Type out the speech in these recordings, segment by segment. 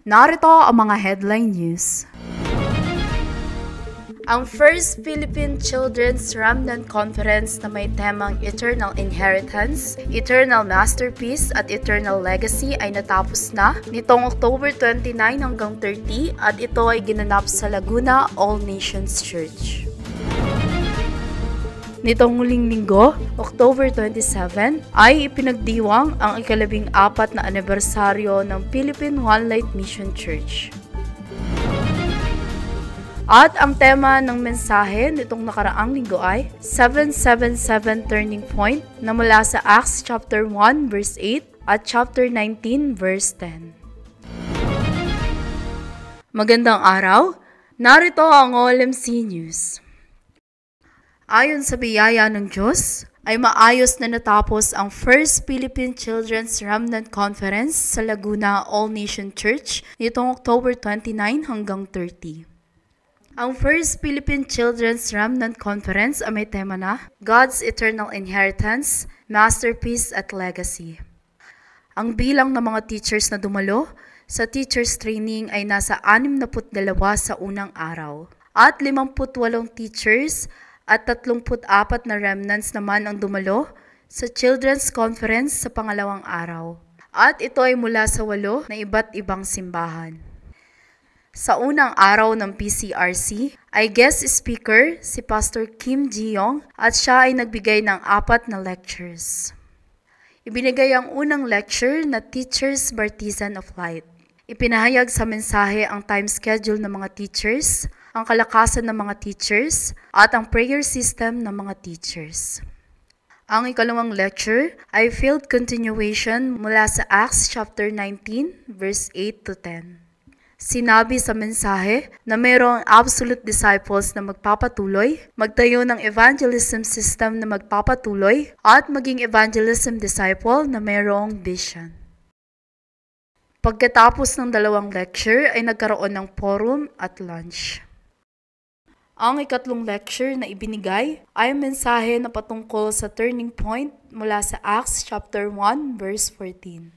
Narito ang mga headline news. Ang First Philippine Children's Remnant Conference na may temang Eternal Inheritance, Eternal Masterpiece at Eternal Legacy ay natapos na nitong October 29 hanggang 30 at ito ay ginanap sa Laguna All Nations Church. Nitong huling linggo, October 27, ay ipinagdiwang ang ika-14 na anibersaryo ng Philippine One Light Mission Church. At ang tema ng mensahe nitong nakaraang linggo ay 777 Turning Point na mula sa Acts chapter 1 verse 8 at chapter 19 verse 10. Magandang araw! Narito ang OLMC News. Ayon sa biyaya ng Diyos, ay maayos na natapos ang First Philippine Children's Remnant Conference sa Laguna All Nation Church nitong October 29 hanggang 30. Ang First Philippine Children's Remnant Conference ay may tema na God's Eternal Inheritance, Masterpiece at Legacy. Ang bilang ng mga teachers na dumalo sa teachers training ay nasa 62 sa unang araw at 58 teachers at 34 na remnants naman ang dumalo sa Children's Conference sa pangalawang araw. At ito ay mula sa 8 na iba't ibang simbahan. Sa unang araw ng PCRC ay guest speaker si Pastor Kim Ji-yong at siya ay nagbigay ng 4 na lectures. Ibinigay ang unang lecture na Teachers Baptism of Light. Ipinahayag sa mensahe ang time schedule ng mga teachers, ang kalakasan ng mga teachers, at ang prayer system ng mga teachers. Ang ikalawang lecture ay field continuation mula sa Acts chapter 19, verse 8 to 10. Sinabi sa mensahe na mayroong absolute disciples na magpapatuloy, magtayo ng evangelism system na magpapatuloy, at maging evangelism disciple na mayroong vision. Pagkatapos ng dalawang lecture ay nagkaroon ng forum at lunch. Ang ikatlong lecture na ibinigay ay mensahe na patungkol sa turning point mula sa Acts chapter 1 verse 14.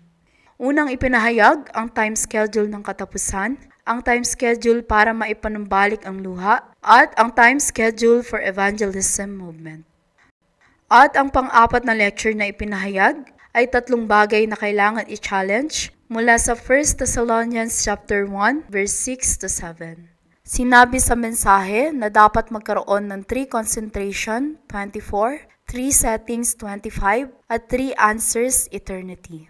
Unang ipinahayag ang time schedule ng katapusan, ang time schedule para maipanumbalik ang luha, at ang time schedule for evangelism movement. At ang pang-apat na lecture na ipinahayag ay 3 bagay na kailangan i-challenge mula sa 1 Thessalonians chapter 1 verse 6 to 7. Sinabi sa mensahe na dapat magkaroon ng 3 concentration, 24, 3 settings, 25, at 3 answers, eternity.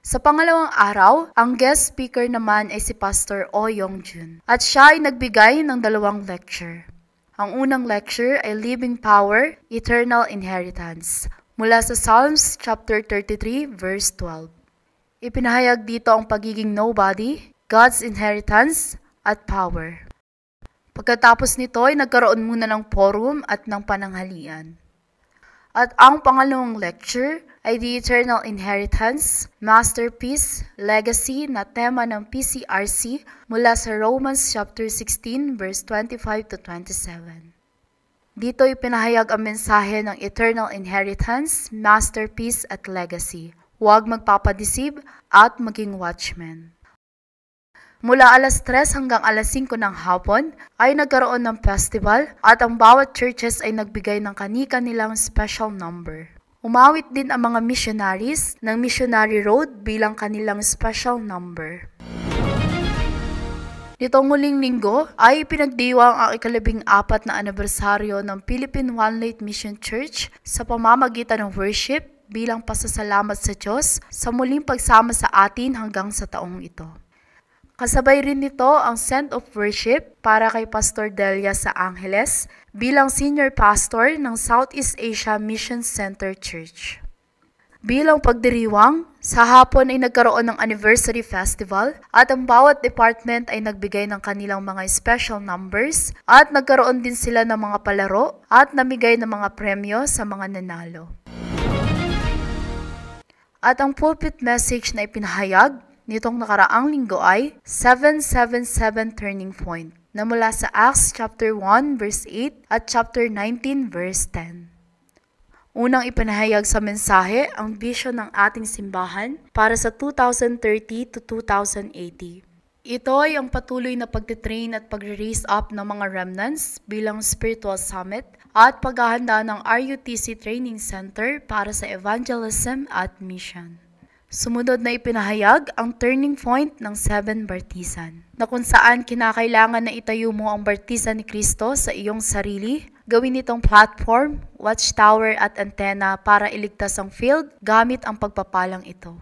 Sa pangalawang araw, ang guest speaker naman ay si Pastor Oh Yong-jun at siya ay nagbigay ng 2 lecture. Ang unang lecture ay Living Power, Eternal Inheritance mula sa Psalms chapter 33 verse 12. Ipinahayag dito ang pagiging nobody, God's inheritance, at power. Pagkatapos nito ay nagkaroon muna ng forum at ng pananghalian. At ang pangalawang lecture ay The Eternal Inheritance, Masterpiece, Legacy na tema ng PCRC mula sa Romans chapter 16 verse 25 to 27. Dito ipinahayag ang mensahe ng Eternal Inheritance, Masterpiece at Legacy. Huwag magpapadisib at maging watchman. Mula alas 3 hanggang alas 5 ng hapon ay nagkaroon ng festival at ang bawat churches ay nagbigay ng kani-kanilang special number. Umawit din ang mga missionaries ng Missionary Road bilang kanilang special number. Nitong muling linggo ay pinagdiwang ang ika-14 na anibersaryo ng Philippine One Light Mission Church sa pamamagitan ng worship bilang pasasalamat sa Diyos sa muling pagsama sa atin hanggang sa taong ito. Kasabay rin nito ang Send of Worship para kay Pastor Delia sa Angeles bilang Senior Pastor ng Southeast Asia Mission Center Church. Bilang pagdiriwang, sa hapon ay nagkaroon ng Anniversary Festival at ang bawat department ay nagbigay ng kanilang mga special numbers at nagkaroon din sila ng mga palaro at namigay ng mga premyo sa mga nanalo. At ang pulpit message na ipinahayag nitong nakaraang linggo ay 777 Turning Point na mula sa Acts chapter 1 verse 8 at chapter 19 verse 10. Unang ipinahayag sa mensahe ang vision ng ating simbahan para sa 2030 to 2080. Ito ay ang patuloy na pagtitrain at pagre-raise up ng mga remnants bilang spiritual summit at paghahanda ng RUTC Training Center para sa evangelism at mission. Sumunod na ipinahayag ang turning point ng 7 Bartisan, na kung saan kinakailangan na itayo mo ang Bartisan ni Kristo sa iyong sarili, gawin itong platform, watchtower at antena para iligtas ang field gamit ang pagpapalang ito.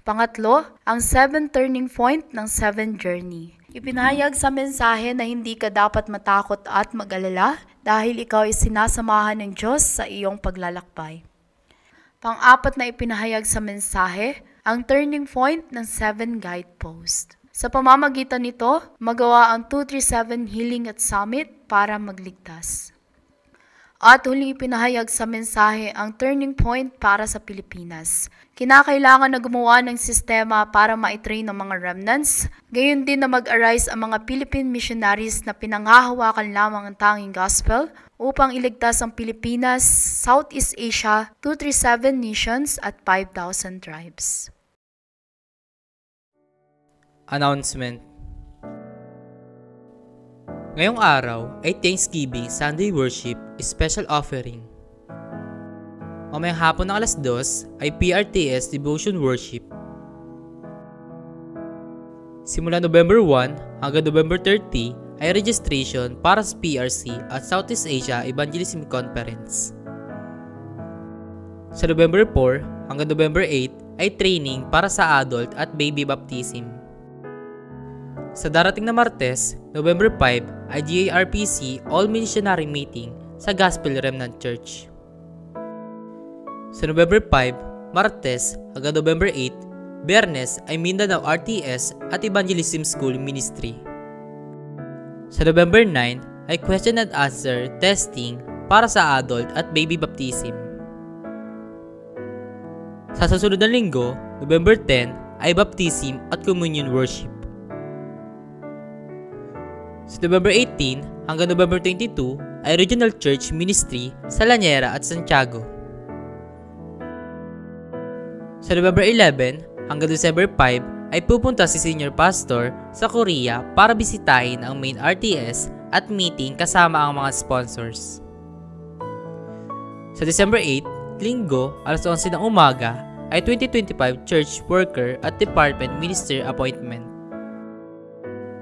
Pangatlo, ang 7 turning point ng 7 journey. Ipinahayag sa mensahe na hindi ka dapat matakot at mag-alala dahil ikaw ay sinasamahan ng Diyos sa iyong paglalakbay. Pang-apat na ipinahayag sa mensahe, ang turning point ng 7 guidepost. Sa pamamagitan nito, magawa ang 237 Healing at Summit para magligtas. At huling ipinahayag sa mensahe ang turning point para sa Pilipinas. Kinakailangan na gumawa ng sistema para maitrain ng mga remnants, gayon din na mag-arise ang mga Philippine missionaries na pinanghahawakan lamang ang tanging gospel upang iligtas ang Pilipinas, Southeast Asia, 237 nations at 5,000 tribes. Announcement. Ngayong araw ay Thanksgiving Sunday Worship Special Offering. Mamayang hapon ng alas 2 ay PRTS Devotion Worship. Simula November 1 hanggang November 30 ay registration para sa PRC at Southeast Asia Evangelism Conference. Sa November 4 hanggang November 8 ay training para sa adult at baby baptism. Sa darating na Martes, November 5 ay GARPC All Missionary Meeting sa Gospel Remnant Church. Sa November 5, Martes hanggang November 8, Biyernes ay Mindanao RTS at Evangelism School Ministry. Sa November 9 ay Question and Answer Testing para sa adult at baby baptism. Sa susunod na linggo, November 10 ay Baptism at Communion Worship. Sa November 18 hanggang November 22 ay Regional Church Ministry sa Llanera at Santiago. Sa November 11 hanggang December 5 ay pupunta si Senior Pastor sa Korea para bisitahin ang main RTS at meeting kasama ang mga sponsors. Sa December 8, Linggo, alas 11 ng umaga ay 2025 Church Worker at Department Minister Appointment.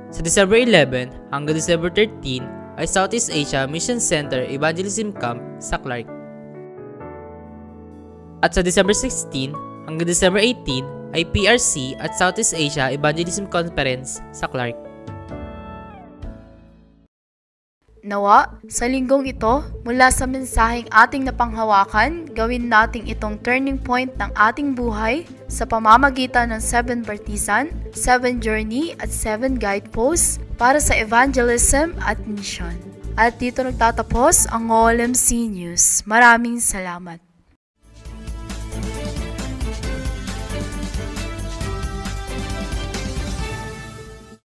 Sa December 11 hanggang December 13 ay Southeast Asia Mission Center Evangelism Camp sa Clark. At sa December 16 hanggang December 18 ay PRC at Southeast Asia Evangelism Conference sa Clark. Nawa, sa linggong ito, mula sa mensaheng ating napanghawakan, gawin nating itong turning point ng ating buhay sa pamamagitan ng 7 Bartisan, 7 Journey at 7 Guideposts para sa evangelism at mission. At dito nagtatapos ang OLMC News. Maraming salamat.